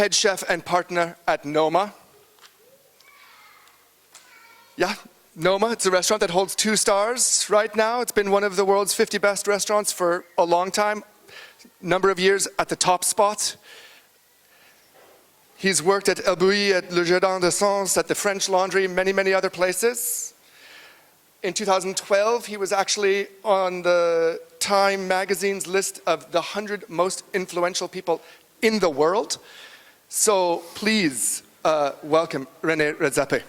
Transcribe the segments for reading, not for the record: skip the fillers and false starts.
head chef and partner at Noma. Yeah, Noma, it's a restaurant that holds 2 stars right now. It's been one of the world's 50 best restaurants for a long time. Number of years at the top spot. He's worked at El Bouilly, at Le Jardin de Sens, at the French Laundry, many, many other places. In 2012, he was actually on the Time magazine's list of the 100 most influential people in the world. So please welcome René Redzepi.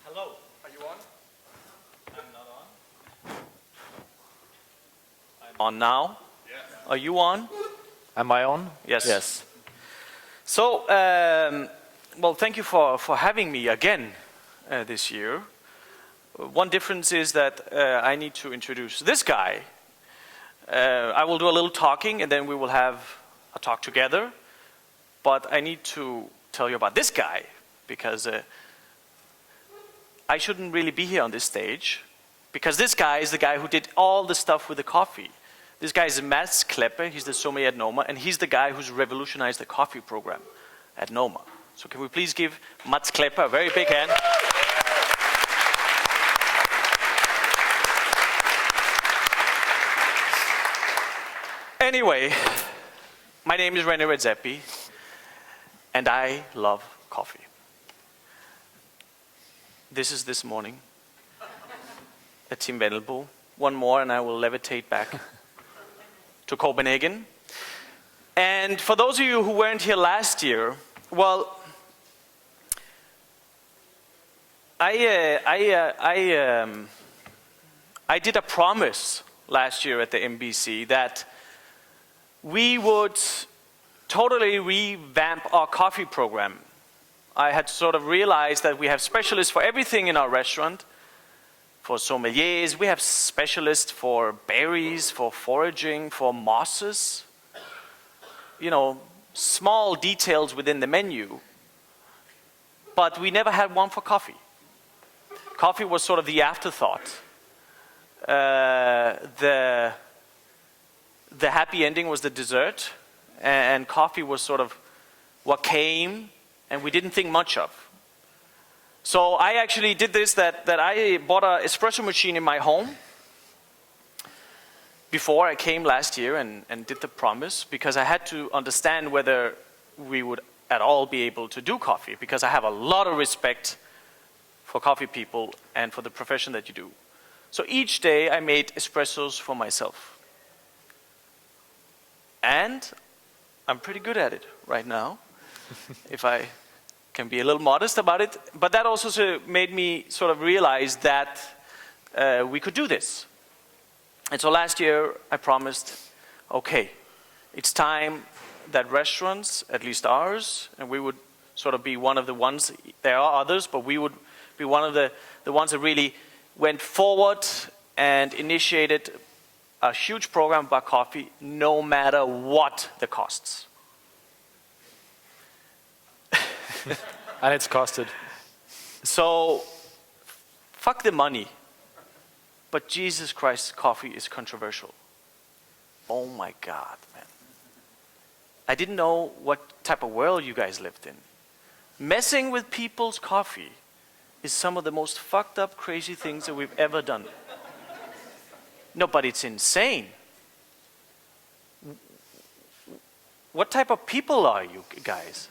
Hello. Are you on? I'm not on. I'm on now. Yeah. Are you on? Am I on? Yes. Yes. So, well, thank you for having me again this year. One difference is that I need to introduce this guy. I will do a little talking and then we will have a talk together. But I need to tell you about this guy because I shouldn't really be here on this stage because this guy is the guy who did all the stuff with the coffee. This guy is Mads Kleppe, he's the sommelier at Noma, and he's the guy who's revolutionized the coffee program at Noma. So can we please give Mads Kleppe a very big hand? Anyway, my name is René Redzepi, and I love coffee. This is this morning at Team Vendelbo. One more and I will levitate back to Copenhagen. And for those of you who weren't here last year, well, I did a promise last year at the MBC that we would totally revamp our coffee program. I had sort of realized that we have specialists for everything in our restaurant. For sommeliers, we have specialists for berries, for foraging, for mosses. You know, small details within the menu. But we never had one for coffee. Coffee was sort of the afterthought. The happy ending was the dessert, and coffee was sort of what came and we didn't think much of. So I actually did this, that I bought an espresso machine in my home before I came last year and did the promise, because I had to understand whether we would at all be able to do coffee, because I have a lot of respect for coffee people and for the profession that you do. So each day I made espressos for myself. And I'm pretty good at it right now, if I can be a little modest about it. But that also made me sort of realize that we could do this. And so last year I promised, okay, it's time that restaurants, at least ours, and we would sort of be one of the ones, there are others, but we would be one of the ones that really went forward and initiated a huge program about coffee, no matter what the costs. And it's costed. So, fuck the money. But Jesus Christ, coffee is controversial. Oh my God, man. I didn't know what type of world you guys lived in. Messing with people's coffee is some of the most fucked up, crazy things that we've ever done. No, but it's insane. What type of people are you guys?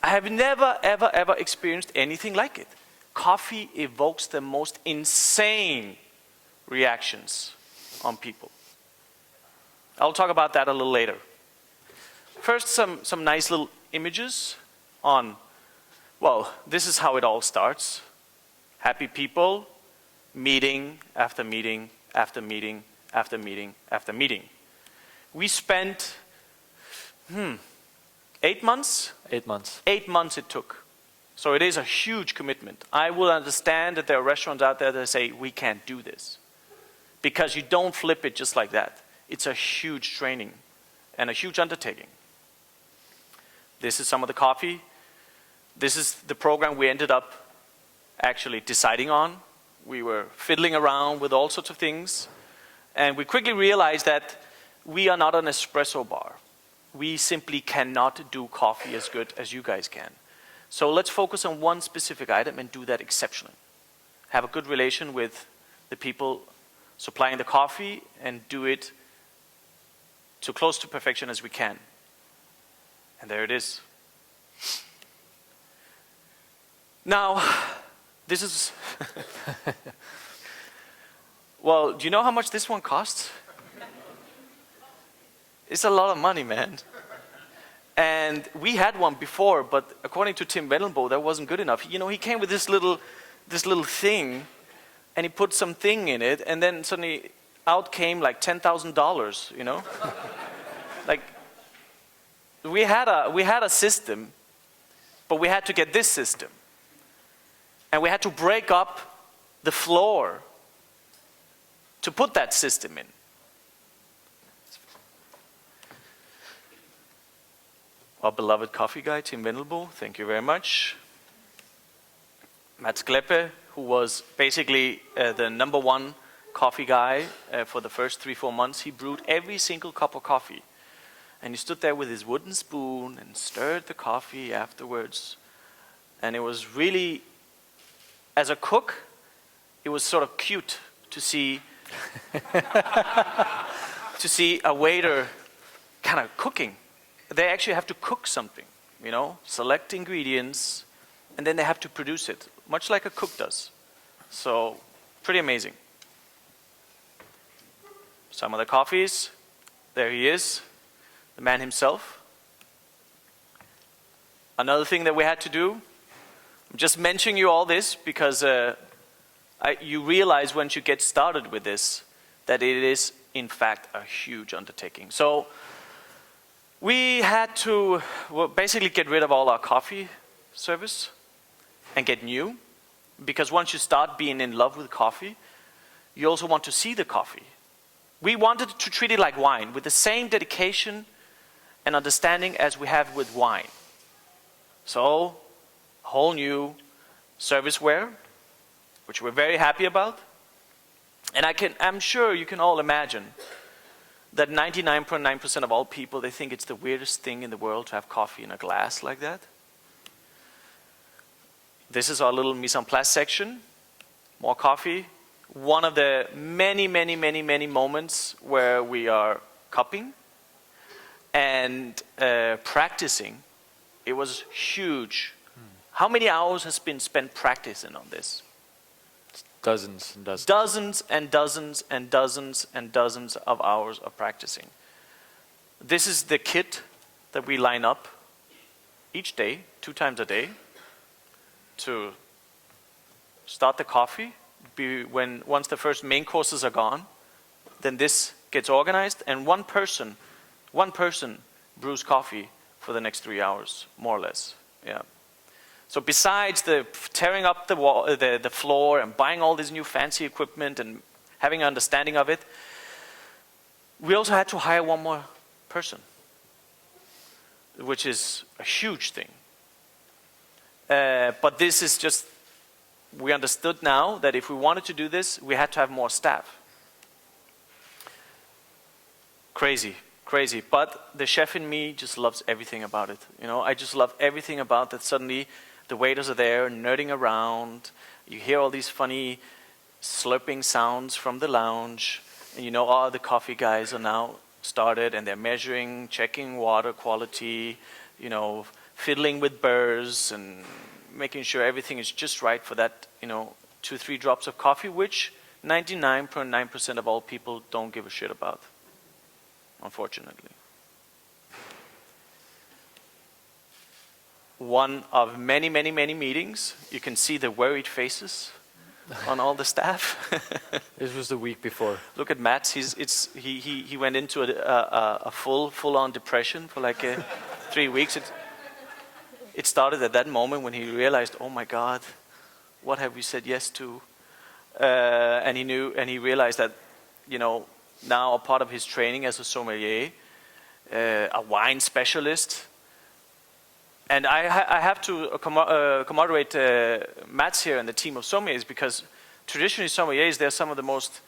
I have never, ever, ever experienced anything like it. Coffee evokes the most insane reactions on people. I'll talk about that a little later. First, some nice little images on, well, this is how it all starts. Happy people, meeting after meeting after meeting after meeting after meeting. We spent, 8 months? 8 months. 8 months it took. So it is a huge commitment. I will understand that there are restaurants out there that say, we can't do this. Because you don't flip it just like that. It's a huge training and a huge undertaking. This is some of the coffee This is the program we ended up actually deciding on. We were fiddling around with all sorts of things, and we quickly realized that we are not an espresso bar. We simply cannot do coffee as good as you guys can. So let's focus on one specific item and do that exceptionally. Have a good relation with the people supplying the coffee and do it to close to perfection as we can. And there it is. Now, this is... Well, do you know how much this one costs? It's a lot of money, man. And we had one before, but according to Tim Wendelbo, that wasn't good enough. You know, he came with this little thing, and he put some thing in it, and then suddenly out came like $10,000, you know? Like, we had a system, but we had to get this system. And we had to break up the floor to put that system in. Our beloved coffee guy, Tim Wendelbo, thank you very much. Mats Kleppe, who was basically the #1 coffee guy for the first 3-4 months, he brewed every single cup of coffee. And he stood there with his wooden spoon and stirred the coffee afterwards. And it was really, as a cook, it was sort of cute to see a waiter kind of cooking. They actually have to cook something, you know, select ingredients, and then they have to produce it, much like a cook does. So, pretty amazing. Some of the coffees, there he is, the man himself. Another thing that we had to do, I'm just mentioning you all this because you realize once you get started with this that it is in fact a huge undertaking. So we had to basically get rid of all our coffee service and get new, because once you start being in love with coffee, you also want to see the coffee. We wanted to treat it like wine, with the same dedication and understanding as we have with wine. So, a whole new serviceware, which we're very happy about. And I'm sure you can all imagine that 99.9% of all people, they think it's the weirdest thing in the world to have coffee in a glass like that. This is our little mise en place section. More coffee. One of the many moments where we are cupping and practicing. It was huge. How many hours has been spent practicing on this? Dozens and dozens. Dozens and dozens and dozens and dozens of hours of practicing. This is the kit that we line up each day, 2 times a day, to start the coffee. Once the first main courses are gone, then this gets organized, and one person brews coffee for the next 3 hours, more or less. Yeah. So besides the tearing up the floor and buying all this new fancy equipment and having an understanding of it, we also had to hire one more person, which is a huge thing. But this is just, we understood now that if we wanted to do this, we had to have more staff. Crazy. But the chef in me just loves everything about it. You know, I just love everything about that. Suddenly, the waiters are there nerding around. You hear all these funny slurping sounds from the lounge, and you know, oh, the coffee guys are now started, and they're measuring, checking water quality, you know, fiddling with burrs, and making sure everything is just right for that, you know, 2-3 drops of coffee, which 99.9% of all people don't give a shit about, unfortunately. One of many meetings. You can see the worried faces on all the staff. This was the week before. Look at Mats. He went into a full-on depression for like 3 weeks. It started at that moment when he realized, oh my God, what have we said yes to? And he realized that, you know, now a part of his training as a sommelier, a wine specialist, And I have to commemorate Mats here and the team of sommeliers, because traditionally sommeliers, they're some of the most,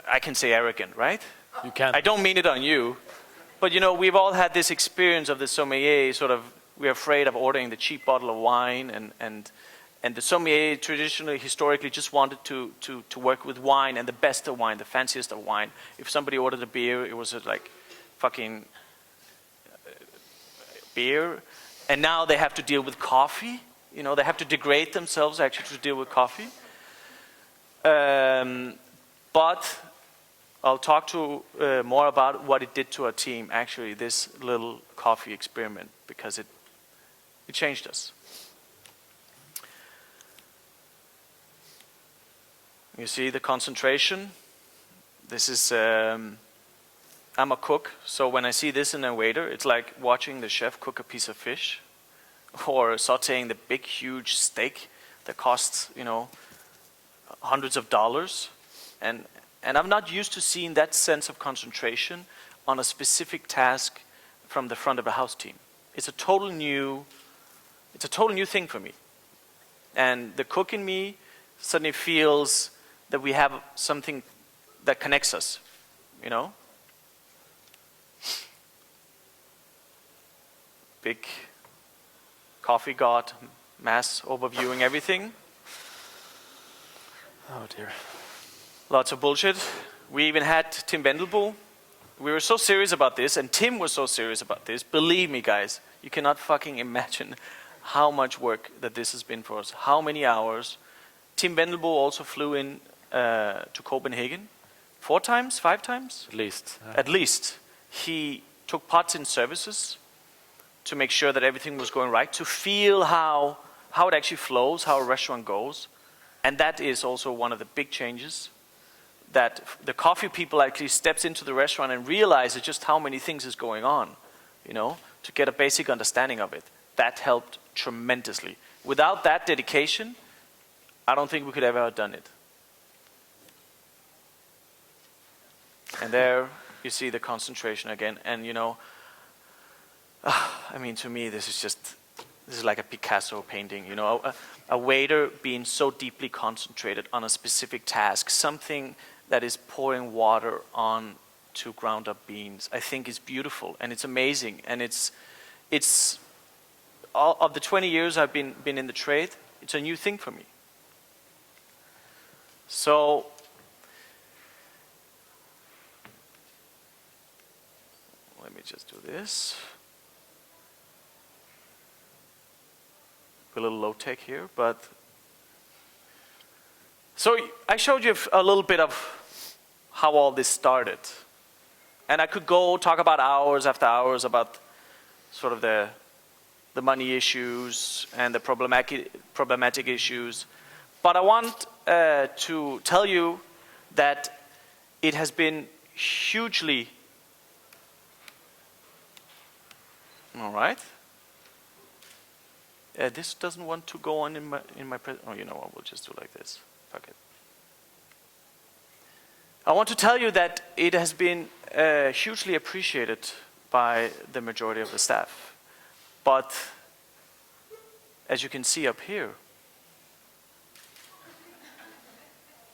I can say arrogant, right? You can. I don't mean it on you, but you know, we've all had this experience of the sommelier, sort of, we're afraid of ordering the cheap bottle of wine, and the sommelier traditionally, historically, just wanted to work with wine, and the best of wine, the fanciest of wine. If somebody ordered a beer, it was like fucking beer. And now they have to deal with coffee. You know, they have to degrade themselves actually to deal with coffee. But I'll talk to more about what it did to our team, actually, this little coffee experiment, because it changed us. You see the concentration. This is, I'm a cook, so when I see this in a waiter, it's like watching the chef cook a piece of fish, or sauteing the big, huge steak that costs, you know, hundreds of dollars. And I'm not used to seeing that sense of concentration on a specific task from the front of the house team. It's a total new thing for me. And the cook in me suddenly feels that we have something that connects us, you know? Big coffee god, mass overviewing everything. Oh dear. Lots of bullshit. We even had Tim Wendelbo. We were so serious about this, and Tim was so serious about this. Believe me, guys, you cannot fucking imagine how much work that this has been for us. How many hours. Tim Wendelbo also flew in to Copenhagen 4 times, 5 times? At least. At least. He took parts in services to make sure that everything was going right, to feel how it actually flows, how a restaurant goes. And that is also one of the big changes, that the coffee people actually steps into the restaurant and realizes just how many things is going on, you know, to get a basic understanding of it. That helped tremendously. Without that dedication, I don't think we could ever have done it. And there you see the concentration again. And you know, I mean, to me, this is like a Picasso painting, you know, a waiter being so deeply concentrated on a specific task, something that is pouring water on to ground up beans, I think is beautiful, and it's amazing. And it's all of the 20 years I've been in the trade, it's a new thing for me. So, let me just do this. A little low tech here, but so I showed you a little bit of how all this started, and I could go talk about hours after hours about sort of the money issues and the problematic issues, but I want to tell you that it has been hugely, all right. This doesn't want to go on in my oh, you know what, we'll just do like this. Fuck it. I want to tell you that it has been hugely appreciated by the majority of the staff. But as you can see up here,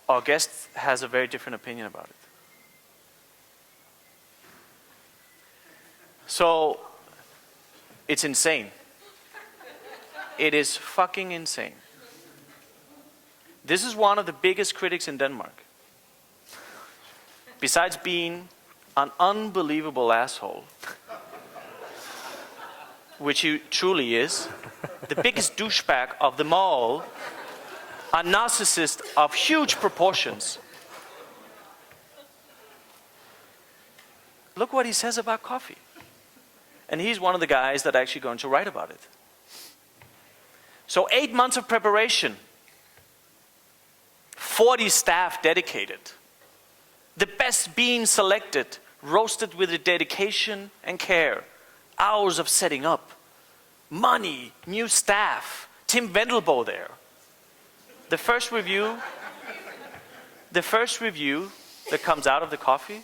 our guest has a very different opinion about it. So it's insane. It is fucking insane. This is one of the biggest critics in Denmark. Besides being an unbelievable asshole, which he truly is, the biggest douchebag of them all, a narcissist of huge proportions. Look what he says about coffee. And he's one of the guys that are actually going to write about it. So 8 months of preparation, 40 staff dedicated, the best beans selected, roasted with a dedication and care, hours of setting up, money, new staff, Tim Wendelbo there. The first review that comes out of the coffee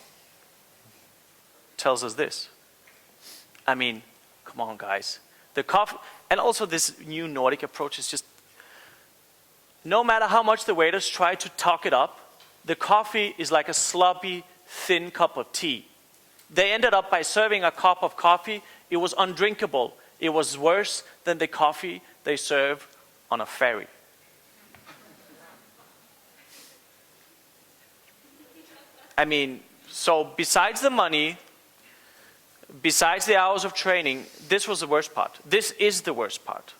tells us this. I mean, come on, guys. The coffee, and also this new Nordic approach is just, no matter how much the waiters try to talk it up, the coffee is like a sloppy, thin cup of tea. They ended up by serving a cup of coffee. It was undrinkable. It was worse than the coffee they serve on a ferry. I mean, so besides the money, besides the hours of training, this was the worst part. This is the worst part.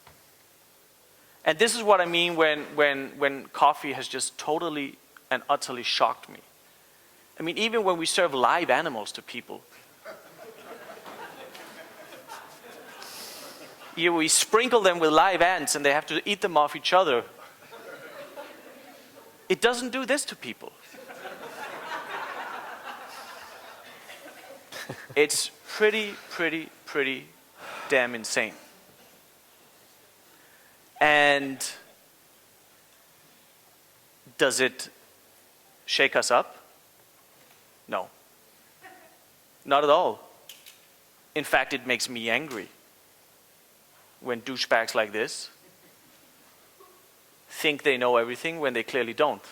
And this is what I mean when coffee has just totally and utterly shocked me. I mean, even when we serve live animals to people, we sprinkle them with live ants and they have to eat them off each other. It doesn't do this to people. It's pretty damn insane. And does it shake us up? No. Not at all. In fact, it makes me angry when douchebags like this think they know everything when they clearly don't.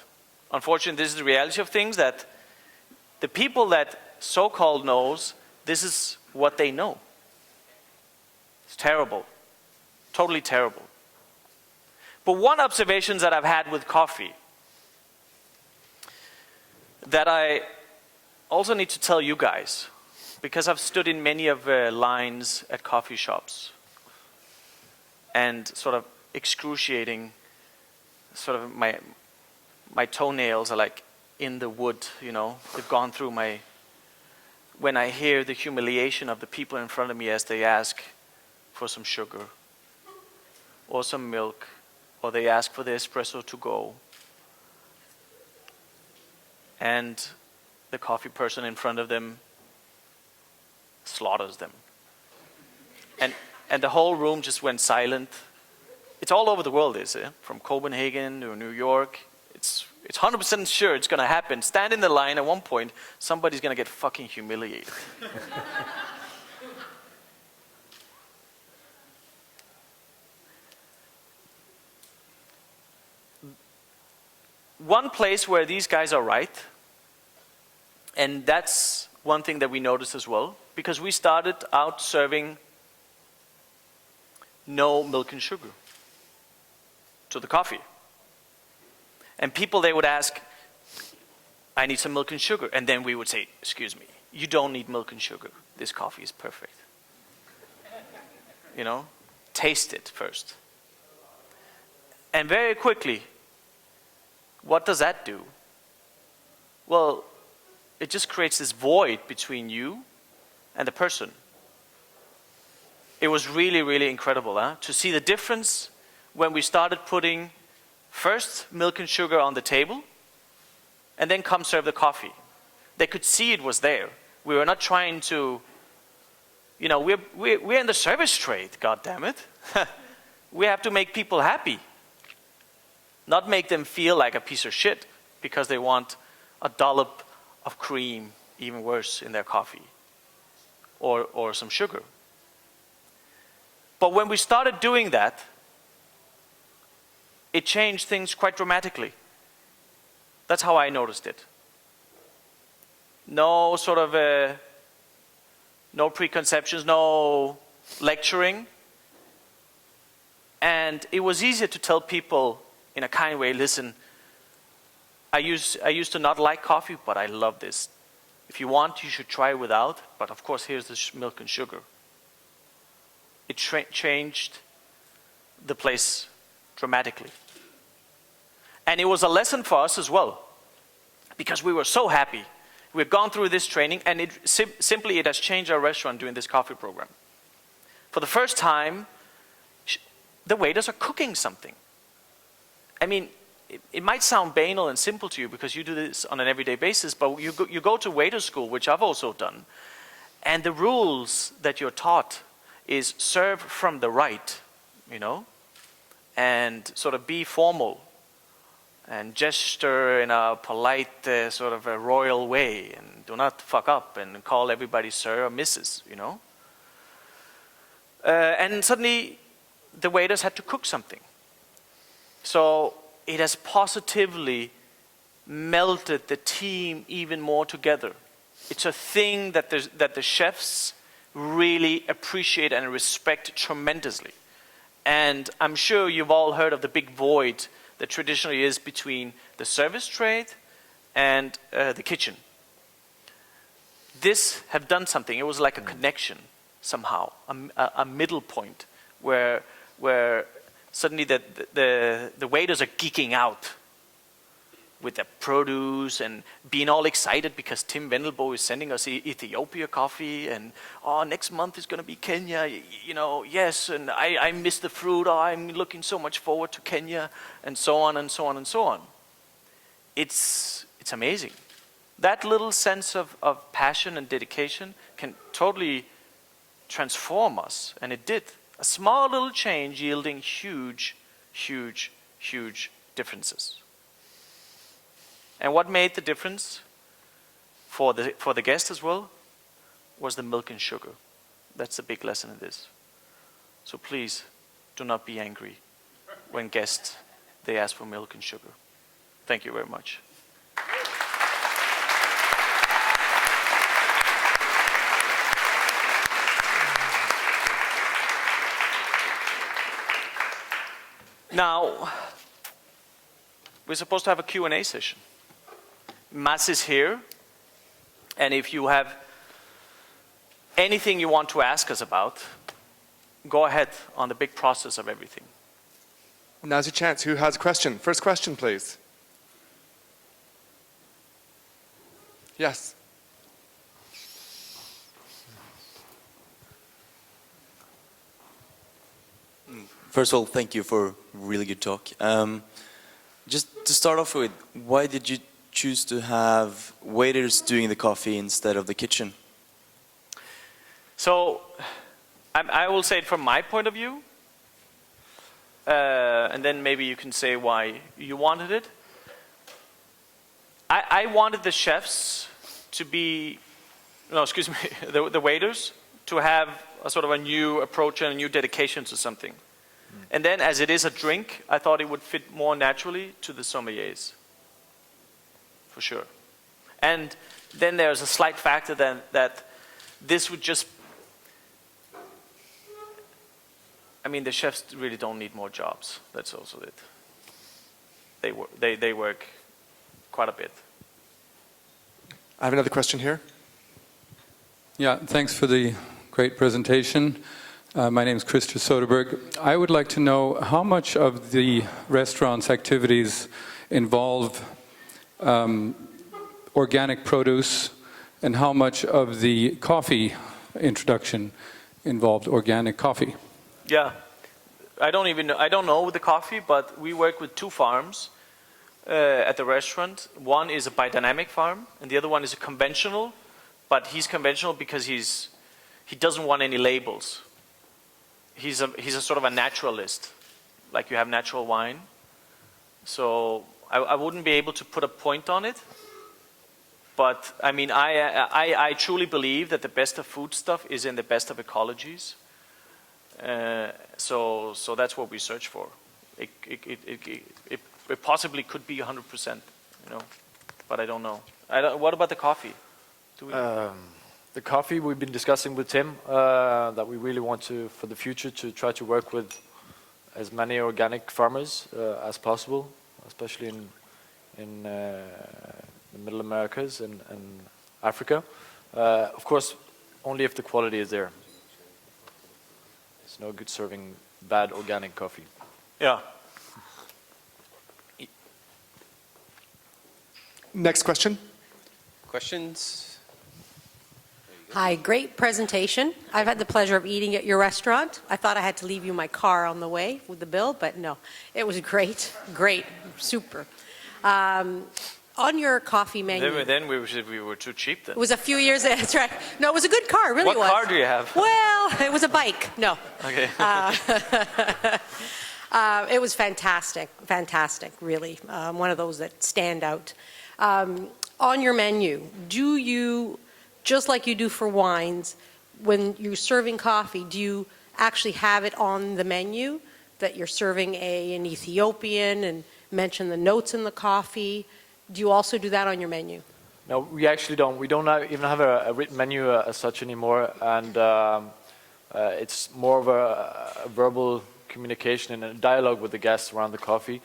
Unfortunately, this is the reality of things, that the people that so-called knows, this is what they know. It's terrible. Totally terrible. But one observation that I've had with coffee that I also need to tell you guys, because I've stood in many of the lines at coffee shops and sort of excruciating, sort of my toenails are like in the wood, you know, they've gone through my, when I hear the humiliation of the people in front of me as they ask for some sugar or some milk, or they ask for the espresso to go, and the coffee person in front of them slaughters them. And the whole room just went silent. It's all over the world, is it? From Copenhagen to New York. It's 100% sure it's going to happen. Stand in the line at one point, somebody's going to get fucking humiliated. One place where these guys are right, and that's one thing that we noticed as well, because we started out serving no milk and sugar to the coffee. And people, they would ask, I need some milk and sugar. And then we would say, excuse me, you don't need milk and sugar. This coffee is perfect. You know, taste it first. And very quickly, what does that do? Well, it just creates this void between you and the person. It was really incredible to see the difference when we started putting first milk and sugar on the table and then come serve the coffee. They could see it was there. We were not trying to, you know, we're in the service trade, God damn it. We have to make people happy, not make them feel like a piece of shit because they want a dollop of cream, even worse, in their coffee, or some sugar. But when we started doing that, it changed things quite dramatically. That's how I noticed it. No sort of, no preconceptions, no lecturing. And it was easier to tell people in a kind way, listen, I used to not like coffee, but I love this. If you want, you should try it without, but of course here's the milk and sugar. It changed the place dramatically. And it was a lesson for us as well, because we were so happy. We've gone through this training, and it simply has changed our restaurant doing this coffee program. For the first time, the waiters are cooking something. I mean, it might sound banal and simple to you because you do this on an everyday basis, but you go to waiter school, which I've also done, and the rules that you're taught is serve from the right, you know, and sort of be formal and gesture in a polite sort of a royal way, and do not fuck up and call everybody sir or Mrs., you know. And suddenly, the waiters had to cook something. So it has positively melted the team even more together. It's a thing that the chefs really appreciate and respect tremendously. And I'm sure you've all heard of the big void that traditionally is between the service trade and the kitchen. This have done something. It was like a connection somehow, a middle point where suddenly the waiters are geeking out with the produce and being all excited because Tim Wendelbo is sending us Ethiopia coffee, and next month is going to be Kenya, yes, and I miss the fruit, I'm looking so much forward to Kenya, and so on and so on and so on. It's amazing. That little sense of passion and dedication can totally transform us, and it did. A small little change yielding huge, huge, huge differences. And what made the difference for the guest as well was the milk and sugar. That's the big lesson in this. So please do not be angry when guests, they ask for milk and sugar. Thank you very much. Now, we're supposed to have a Q&A session. Mats is here, and if you have anything you want to ask us about, go ahead on the big process of everything. Now's your chance. Who has a question? First question, please. Yes. First of all, thank you for a really good talk. Just to start off with, why did you choose to have waiters doing the coffee instead of the kitchen? So, I will say it from my point of view, and then maybe you can say why you wanted it. I wanted the chefs to be, the waiters to have a sort of a new approach and a new dedication to something. And then as it is a drink, I thought it would fit more naturally to the sommeliers. For sure. And then there's a slight factor that this would just, the chefs really don't need more jobs. That's also it. They work quite a bit. I have another question here. Yeah, thanks for the great presentation. My name is Christer Soderberg. I would like to know how much of the restaurant's activities involve organic produce, and how much of the coffee introduction involved organic coffee? Yeah, I don't know with the coffee, but we work with two farms at the restaurant. One is a biodynamic farm, and the other one is a conventional. But he's conventional because he doesn't want any labels. He's a sort of a naturalist, like you have natural wine. So I wouldn't be able to put a point on it. But I truly believe that the best of food stuff is in the best of ecologies. So that's what we search for. It possibly could be 100%, but I don't know. What about the coffee? The coffee we've been discussing with Tim, that we really want to, for the future, to try to work with as many organic farmers as possible, especially in the Middle Americas and Africa. Of course, only if the quality is there. It's no good serving bad organic coffee. Yeah. Next question. Questions? Hi, great presentation. I've had the pleasure of eating at your restaurant. I thought I had to leave you my car on the way with the bill, but no. It was great, super. On your coffee menu. Then we were too cheap then. It was a few years, that's right. No, it was a good car, it really was. What car do you have? Well, it was a bike, no. Okay. It was fantastic, really. One of those that stand out. On your menu, do you, just like you do for wines, when you're serving coffee, do you actually have it on the menu, that you're serving an Ethiopian and mention the notes in the coffee. Do you also do that on your menu? No, we actually don't. We don't even have a written menu as such anymore, and it's more of a verbal communication and a dialogue with the guests around the coffee.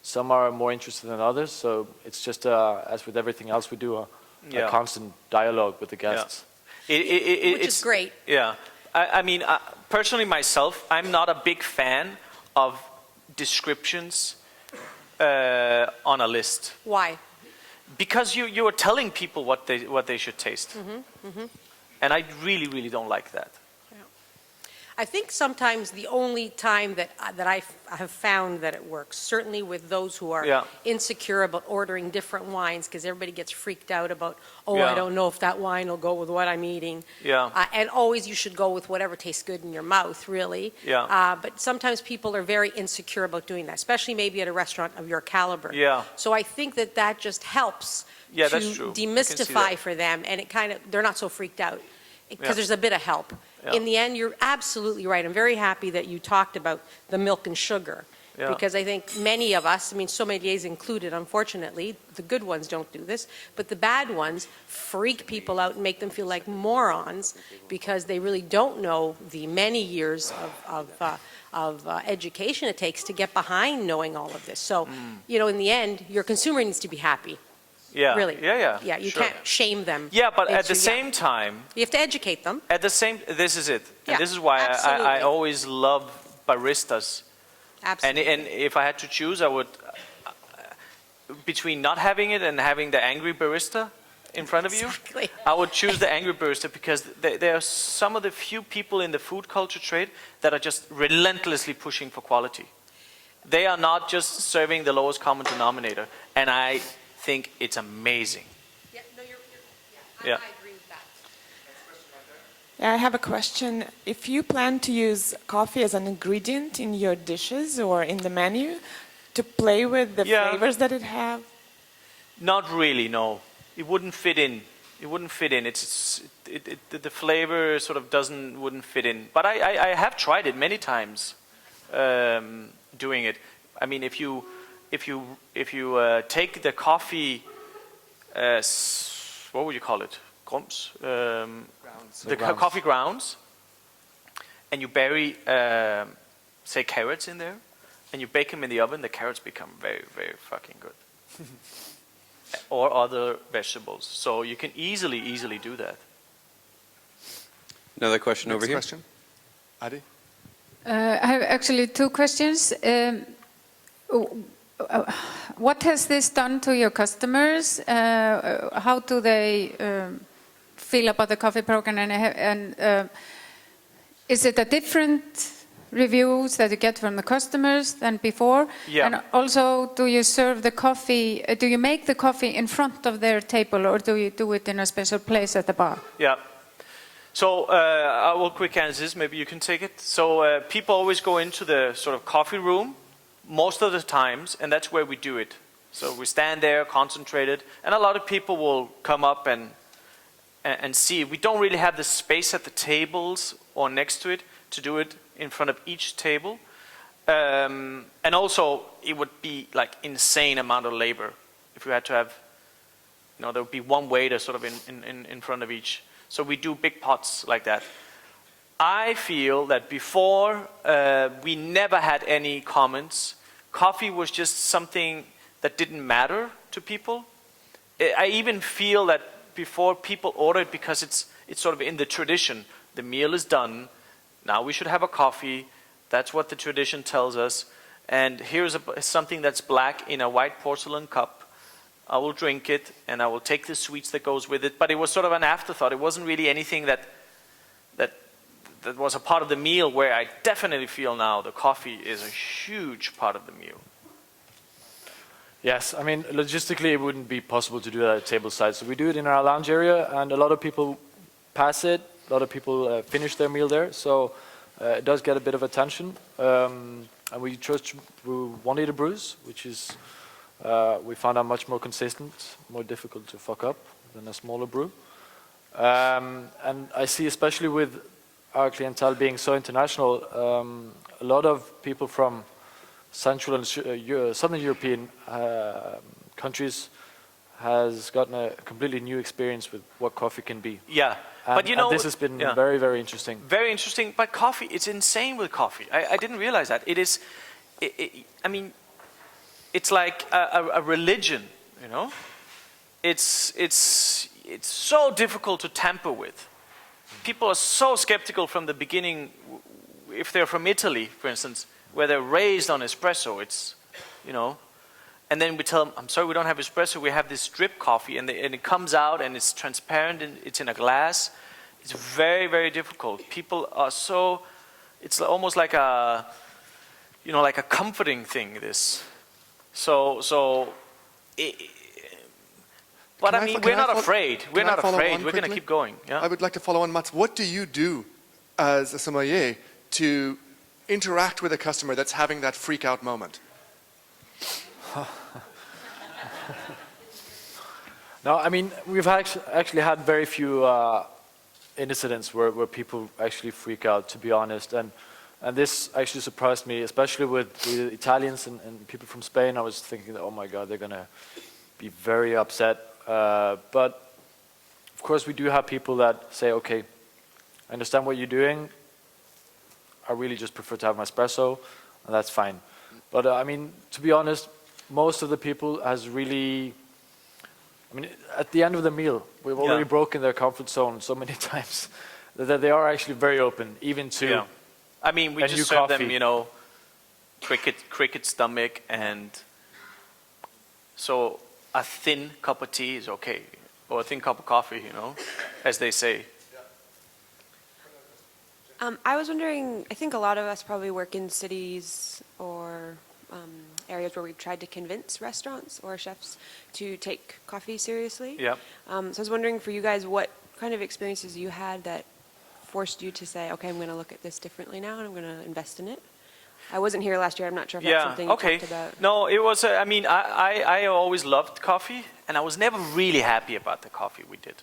Some are more interested than others, so it's just as with everything else, we do a constant dialogue with the guests. Which is great. Yeah. I mean, personally myself, I'm not a big fan of descriptions on a list. Why? Because you are telling people what they should taste. And I really, really don't like that. I think sometimes the only time that I have found that it works, certainly with those who are insecure about ordering different wines, because everybody gets freaked out about, I don't know if that wine will go with what I'm eating. And always you should go with whatever tastes good in your mouth, really. But sometimes people are very insecure about doing that, especially maybe at a restaurant of your caliber. So I think that just helps to demystify for them, and it they're not so freaked out, because there's a bit of help. In the end, you're absolutely right. I'm very happy that you talked about the milk and sugar, because I think many of us, I mean, sommeliers included, unfortunately, the good ones don't do this, but the bad ones freak people out and make them feel like morons because they really don't know the many years of education it takes to get behind knowing all of this. So, in the end, your consumer needs to be happy. Really. Yeah, you can't shame them. Yeah, but at the same time, you have to educate them. This is it. And this is why I always love baristas. Absolutely. And if I had to choose, I would, between not having it and having the angry barista in front of you, I would choose the angry barista, because there are some of the few people in the food culture trade that are just relentlessly pushing for quality. They are not just serving the lowest common denominator. And I think it's amazing. I agree with that. Yeah, I have a question. If you plan to use coffee as an ingredient in your dishes or in the menu to play with the flavors that it have? Not really, no. It wouldn't fit in. It wouldn't fit in. The flavor sort of wouldn't fit in. But I have tried it many times, doing it. I mean, if you take the coffee, what would you call it? Grums? Coffee grounds, and you bury, say, carrots in there, and you bake them in the oven, the carrots become very, very fucking good. Or other vegetables. So you can easily do that. Another question over here. Next question. Adi? I have actually two questions. What has this done to your customers? How do they feel about the coffee program? And is it a different reviews that you get from the customers than before? And also, do you serve the coffee, do you make the coffee in front of their table, or do you do it in a special place at the bar? So I will quick answer this, maybe you can take it. So people always go into the sort of coffee room most of the times, and that's where we do it. So we stand there, concentrated, and a lot of people will come up and see. We don't really have the space at the tables or next to it to do it in front of each table. And also, it would be like insane amount of labor if we had to have, there would be one waiter sort of in front of each. So we do big pots like that. I feel that before, we never had any comments. Coffee was just something that didn't matter to people. I even feel that before people ordered because it's sort of in the tradition. The meal is done. Now we should have a coffee. That's what the tradition tells us. And here's something that's black in a white porcelain cup. I will drink it, and I will take the sweets that goes with it. But it was sort of an afterthought. It wasn't really anything that was a part of the meal, where I definitely feel now the coffee is a huge part of the meal. Yes, I mean, logistically it wouldn't be possible to do that at table side. So we do it in our lounge area, and a lot of people pass it. A lot of people finish their meal there. So it does get a bit of attention. And we chose 1-liter brews, which is, we found out much more consistent, more difficult to fuck up than a smaller brew. And I see, especially with our clientele being so international, a lot of people from Central and Southern European countries has gotten a completely new experience with what coffee can be. Yeah, And, but you know, and this has been yeah. very, very interesting. Very interesting. But coffee, it's insane with coffee. I didn't realize that. It is, I mean, it's like a religion, you know? It's so difficult to tamper with. People are so skeptical from the beginning. If they're from Italy, for instance, where they're raised on espresso, it's, you know, and then we tell them, I'm sorry, we don't have espresso, we have this drip coffee, and it comes out and it's transparent and it's in a glass. It's very, very difficult. People are so, it's almost like a, you know, like a comforting thing, this. But I mean, we're not afraid. We're not afraid. We're going to keep going. Yeah? I would like to follow on, Mats. What do you do as a sommelier to interact with a customer that's having that freak out moment? No, I mean, we've actually had very few incidents where people actually freak out, to be honest. And this actually surprised me, especially with Italians and people from Spain. I was thinking, oh my God, they're going to be very upset. But of course, we do have people that say, okay, I understand what you're doing. I really just prefer to have my espresso, and that's fine. But I mean, to be honest, most of the people has really, I mean, at the end of the meal, we've already broken their comfort zone so many times that they are actually very open, even to Yeah. I mean, we just serve them, you know, cricket stomach, and so a thin cup of tea is okay, or a thin cup of coffee, you know, as they say. I was wondering, I think a lot of us probably work in cities or areas where we've tried to convince restaurants or chefs to take coffee seriously. Yeah. So I was wondering for you guys, what kind of experiences you had that forced you to say, okay, I'm going to look at this differently now and I'm going to invest in it? I wasn't here last year. I'm not sure if that's something you talked about. No, it was, I mean, I always loved coffee, and I was never really happy about the coffee we did.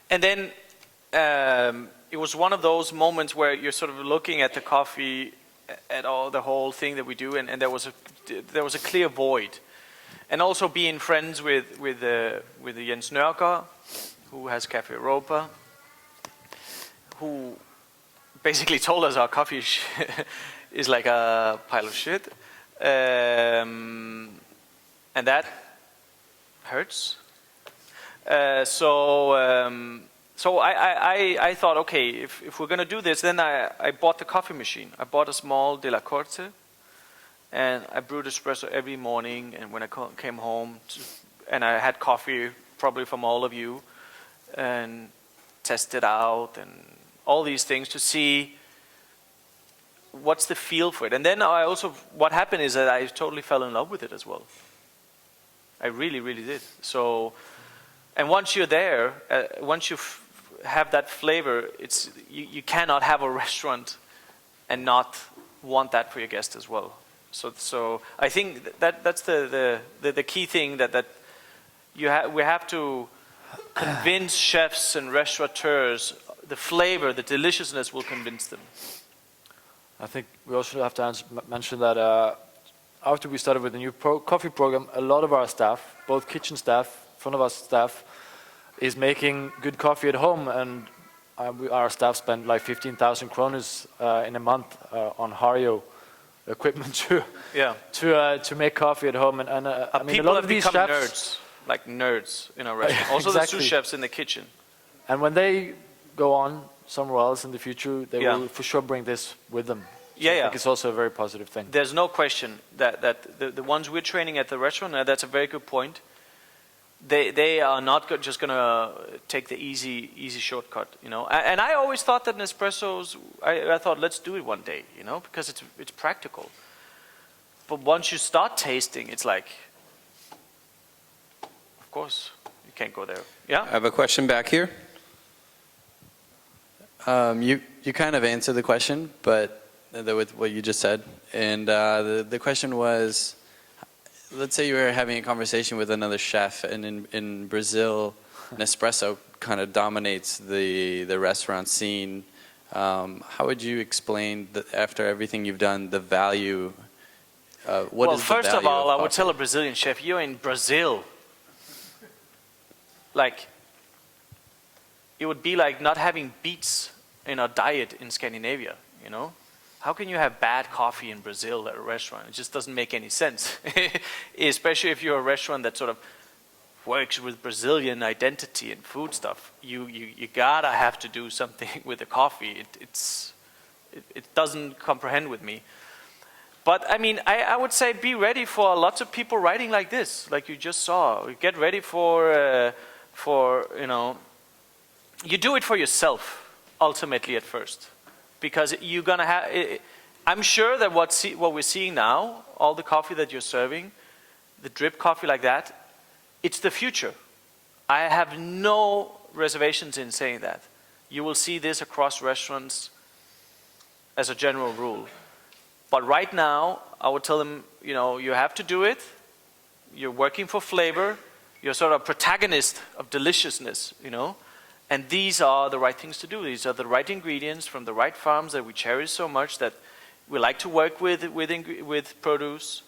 And then it was one of those moments where you're sort of looking at the coffee, at all the whole thing that we do, and there was a clear void. And also being friends with Jens Nørgaard, who has Café Europa, who basically told us our coffee is like a pile of shit, and that hurts. So I thought, okay, if we're going to do this, then I bought the coffee machine. I bought a small De La Corte, and I brewed espresso every morning. And when I came home, and I had coffee probably from all of you, and tested out and all these things to see what's the feel for it. And then what happened is that I totally fell in love with it as well. I really, really did. So, and once you're there, once you have that flavor, you cannot have a restaurant and not want that for your guests as well. So I think that's the key thing that we have to convince chefs and restaurateurs. The flavor, the deliciousness will convince them. I think we also have to mention that after we started with the new coffee program, a lot of our staff, both kitchen staff, front of us staff, is making good coffee at home, and our staff spend like 15,000 kroners in a month on Hario equipment to make coffee at home. And I mean, a lot of these chefs nerds, like nerds in our restaurant. Also exactly. The sous chefs in the kitchen. And when they go on somewhere else in the future, they will for sure bring this with them. So I think it's also a very positive thing. There's no question that the ones we're training at the restaurant, that's a very good point. They are not just going to take the easy shortcut, you know. And I always thought that in espressos, I thought, let's do it one day, you know, because it's practical. But once you start tasting, it's like, of course, you can't go there. Yeah? I have a question back here. You kind of answered the question, but with what you just said. And the question was, let's say you were having a conversation with another chef, and in Brazil, Nespresso kind of dominates the restaurant scene. How would you explain that after everything you've done, the value? What is the first value of all, I would coffee? tell a Brazilian chef, you're in Brazil. Like, it would be like not having beets in our diet in Scandinavia, you know? How can you have bad coffee in Brazil at a restaurant? It just doesn't make any sense. Especially if you're a restaurant that sort of works with Brazilian identity and food stuff. You gotta have to do something with the coffee. It doesn't comprehend with me. But I mean, I would say be ready for lots of people writing like this, like you just saw. Get ready for you know, you do it for yourself ultimately at first, because you're gonna have. I'm sure that what we're seeing now, all the coffee that you're serving, the drip coffee like that, it's the future. I have no reservations in saying that. You will see this across restaurants as a general rule. But right now, I would tell them, you know, you have to do it. You're working for flavor. You're sort of protagonist of deliciousness, you know. And these are the right things to do. These are the right ingredients from the right farms that we cherish so much, that we like to work with produce.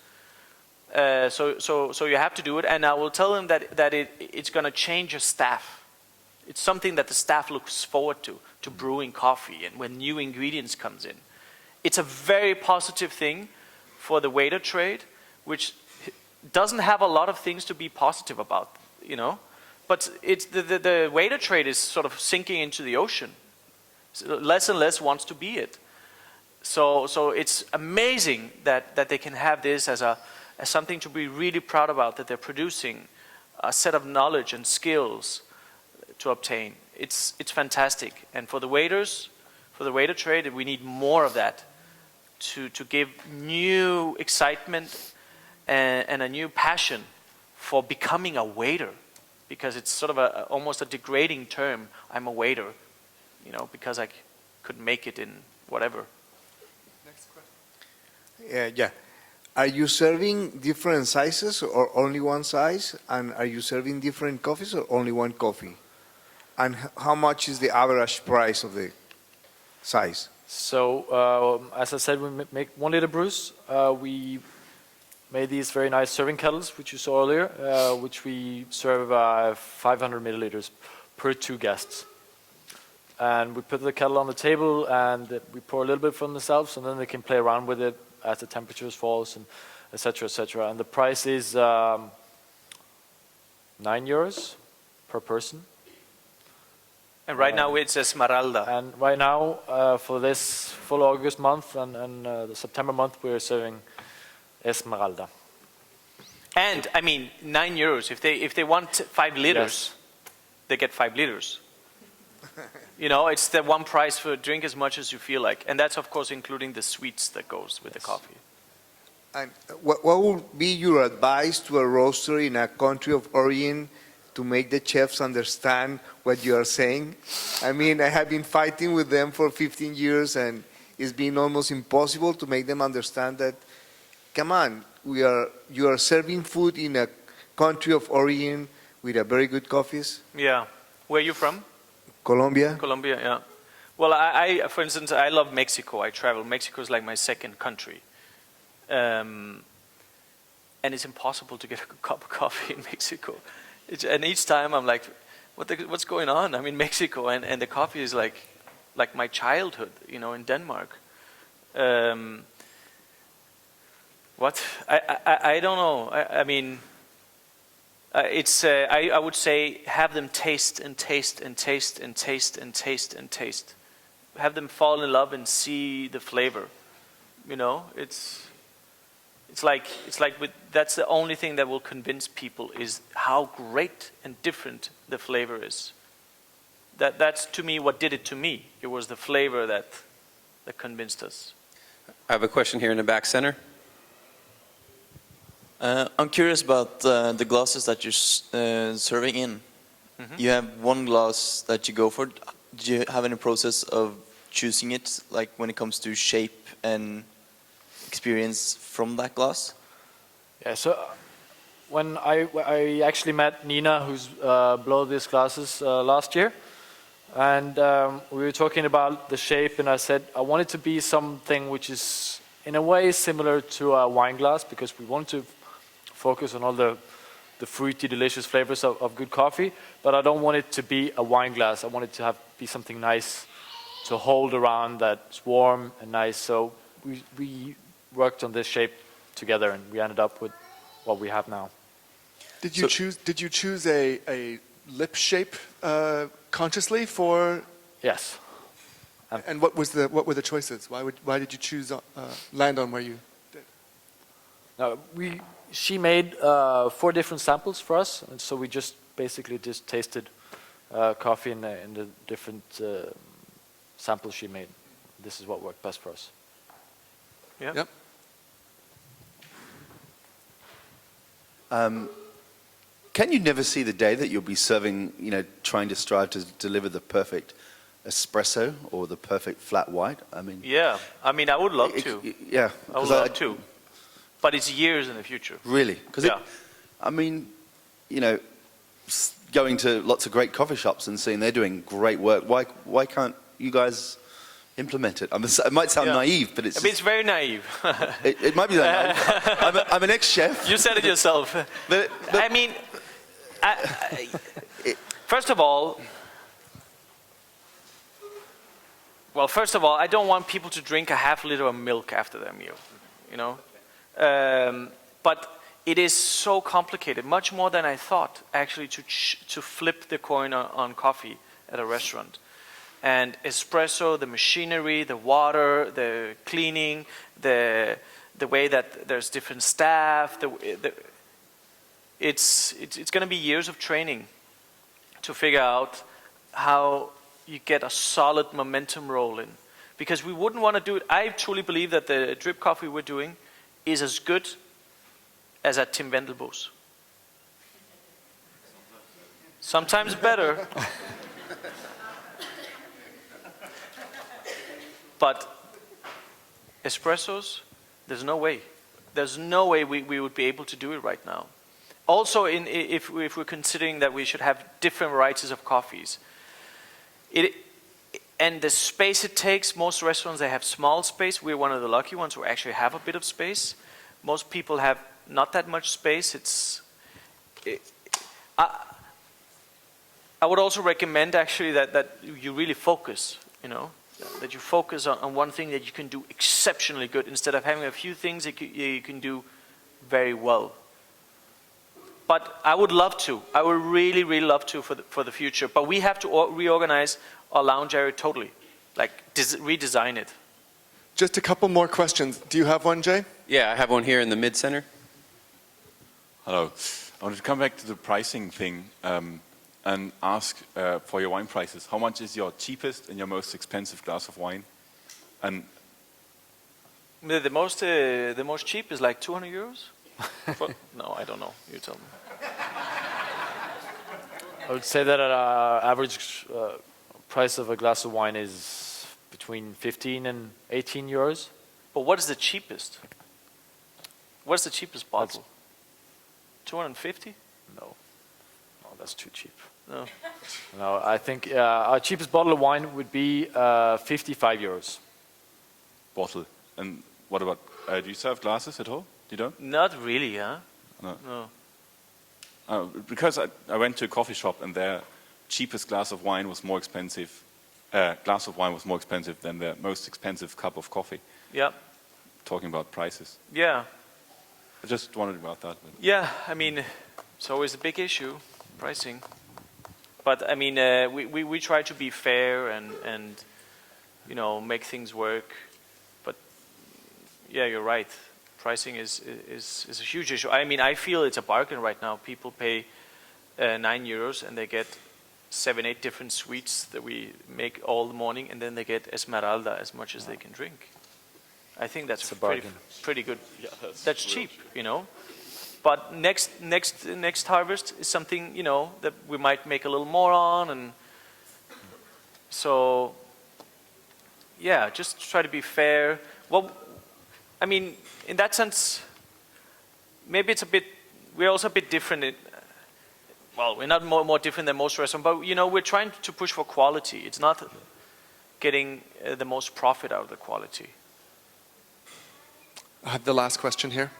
So you have to do it. And I will tell them that it's going to change your staff. It's something that the staff looks forward to brewing coffee and when new ingredients comes in. It's a very positive thing for the waiter trade, which doesn't have a lot of things to be positive about, you know. But it's the waiter trade is sort of sinking into the ocean. So less and less wants to be it. So it's amazing that they can have this as something to be really proud about, that they're producing a set of knowledge and skills to obtain. It's fantastic. And for the waiters, for the waiter trade, we need more of that to give new excitement and a new passion for becoming a waiter, because it's sort of almost a degrading term. I'm a waiter, you know, because I couldn't make it in whatever. Next question. Yeah. Are you serving different sizes or only one size? And are you serving different coffees or only one coffee? And how much is the average price of the size? So, as I said, we make 1 liter brews. We made these very nice serving kettles, which you saw earlier, which we serve 500 milliliters per 2 guests. And we put the kettle on the table, and we pour a little bit from themselves, and then they can play around with it as the temperatures falls, and et cetera, et cetera. And the price is €9 per person. And right now it's Esmeralda. And right now, for this full August month and the September month, we're serving Esmeralda. And I mean, €9. If they want 5 liters, they get 5 liters. You know, it's the one price for drink as much as you feel like, and that's of course including the sweets that goes with the coffee. And what would be your advice to a roaster in a country of origin to make the chefs understand what you are saying? I mean, I have been fighting with them for 15 years, and it's been almost impossible to make them understand that, come on, you are serving food in a country of origin with a very good coffees. Yeah. Where are you from? Colombia. Colombia, yeah. Well, I for instance, I love Mexico. I travel. Mexico is like my second country. And it's impossible to get a cup of coffee in Mexico. And each time I'm like, what's going on? I'm in Mexico, and the coffee is like my childhood, you know, in Denmark. What? I don't know. I mean, it's I would say have them taste and taste and taste and taste and taste and taste. Have them fall in love and see the flavor. You know, it's like that's the only thing that will convince people, is how great and different the flavor is. That's to me what did it to me. It was the flavor that convinced us. I have a question here in the back center. I'm curious about the glasses that you're serving in. Mm-hmm. You have one glass that you go for. Do you have any process of choosing it, like when it comes to shape and experience from that glass? Yeah, so when I actually met Nina, who's blow these glasses last year, and we were talking about the shape, and I said I want it to be something which is in a way similar to a wine glass, because we want to focus on all the fruity, delicious flavors of good coffee, but I don't want it to be a wine glass. I want it to be something nice to hold around, that's warm and nice. So we worked on this shape together, and we ended up with what we have now. Did you choose a lip shape consciously for? Yes. And what were the choices? Why did you choose land on where you did? She made 4 different samples for us, and so we just basically tasted coffee in the different samples she made. This is what worked best for us. Yeah. Yep. Can you never see the day that you'll be serving, trying to strive to deliver the perfect espresso or the perfect flat white? I mean, yeah. I mean, I would love to. Yeah. I would love to. But it's years in the future. Really? Because going to lots of great coffee shops and seeing they're doing great work. Why can't you guys implement it? It might sound naive, but it's. It's very naive. It might be that naive. I'm an ex-chef. You said it yourself. But I mean, first of all, I don't want people to drink a half liter of milk after their meal. But it is so complicated, much more than I thought, actually, to flip the coin on coffee at a restaurant. And espresso, the machinery, the water, the cleaning, the way that there's different staff, it's going to be years of training to figure out how you get a solid momentum rolling. Because we wouldn't want to do it. I truly believe that the drip coffee we're doing is as good as at Tim Wendelbo's. Sometimes better. But espressos, there's no way. There's no way we would be able to do it right now. Also, if we're considering that we should have different varieties of coffees. And the space it takes, most restaurants, they have small space. We're one of the lucky ones who actually have a bit of space. Most people have not that much space. I would also recommend actually that you really focus, that you focus on one thing that you can do exceptionally good instead of having a few things that you can do very well. But I would love to. I would really, really love to for the future. But we have to reorganize our lounge area totally, like redesign it. Just a couple more questions. Do you have one, Jay? Yeah, I have one here in the mid-center. Hello. I wanted to come back to the pricing thing and ask for your wine prices. How much is your cheapest and your most expensive glass of wine? And the most cheap is like 200 euros? No, I don't know. You tell me. I would say that our average price of a glass of wine is between 15 and 18 euros. But what is the cheapest? What's the cheapest bottle? 250? No, that's too cheap. No. No, I think our cheapest bottle of wine would be 55 euros. Bottle. And what about, do you serve glasses at all? You don't? Not really, huh? No. Because I went to a coffee shop and their cheapest glass of wine was more expensive. Than the most expensive cup of coffee. Yeah. Talking about prices. Yeah. I just wondered about that. Yeah, I mean, it's always a big issue, pricing. But I mean, we try to be fair and make things work. But yeah, you're right. Pricing is a huge issue. I mean, I feel it's a bargain right now. People pay 9 euros and they get 7-8 different sweets that we make all the morning, and then they get Esmeralda as much as they can drink. I think that's pretty good. Yeah, that's cheap, But next harvest is something that we might make a little more on, and so yeah, just try to be fair. Well, I mean, in that sense, maybe it's a bit we're also a bit different. Well, we're not more different than most restaurants, but we're trying to push for quality. It's not getting the most profit out of the quality. I have the last question here.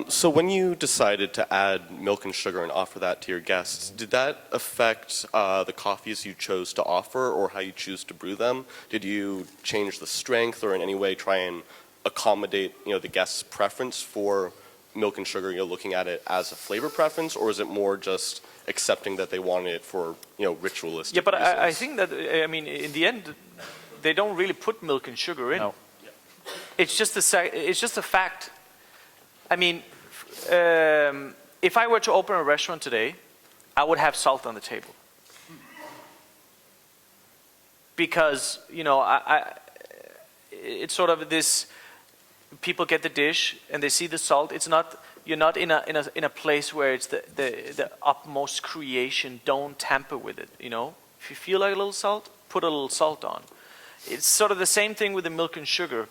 So when you decided to add milk and sugar and offer that to your guests, did that affect the coffees you chose to offer or how you choose to brew them? Did you change the strength or in any way try and accommodate the guest's preference for milk and sugar? You're looking at it as a flavor preference, or is it more just accepting that they wanted it for ritualistic Yeah, but reasons? I think that in the end, they don't really put milk and sugar in. No. It's just a fact. If I were to open a restaurant today, I would have salt on the table. Because, it's sort of this, people get the dish and they see the salt. You're not in a place where it's the utmost creation. Don't tamper with it, If you feel like a little salt, put a little salt on. It's sort of the same thing with the milk and sugar.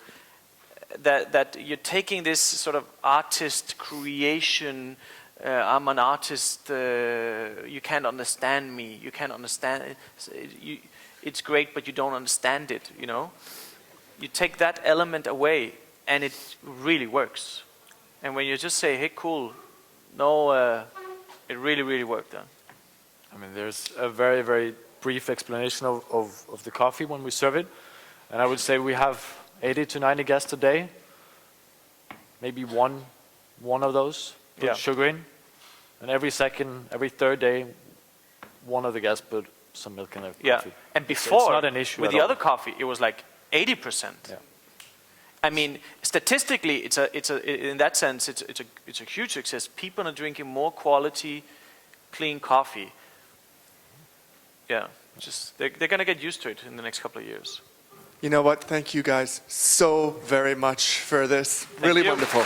That you're taking this sort of artist creation, I'm an artist, you can't understand me, you can't understand it. It's great, but you don't understand it, You take that element away, and it really works. And when you just say, hey, cool, it really, really worked then. There's a very, very brief explanation of the coffee when we serve it. And I would say we have 80 to 90 guests a day. Maybe one of those put sugar in. And every third day, one of the guests put some milk in their coffee. Yeah, and before, it's not an issue with at the all. other coffee, it was like 80%. Yeah. Statistically, in that sense, it's a huge success. People are drinking more quality, clean coffee. Yeah, they're going to get used to it in the next couple of years. You know what? Thank you guys so very much for this. Really wonderful.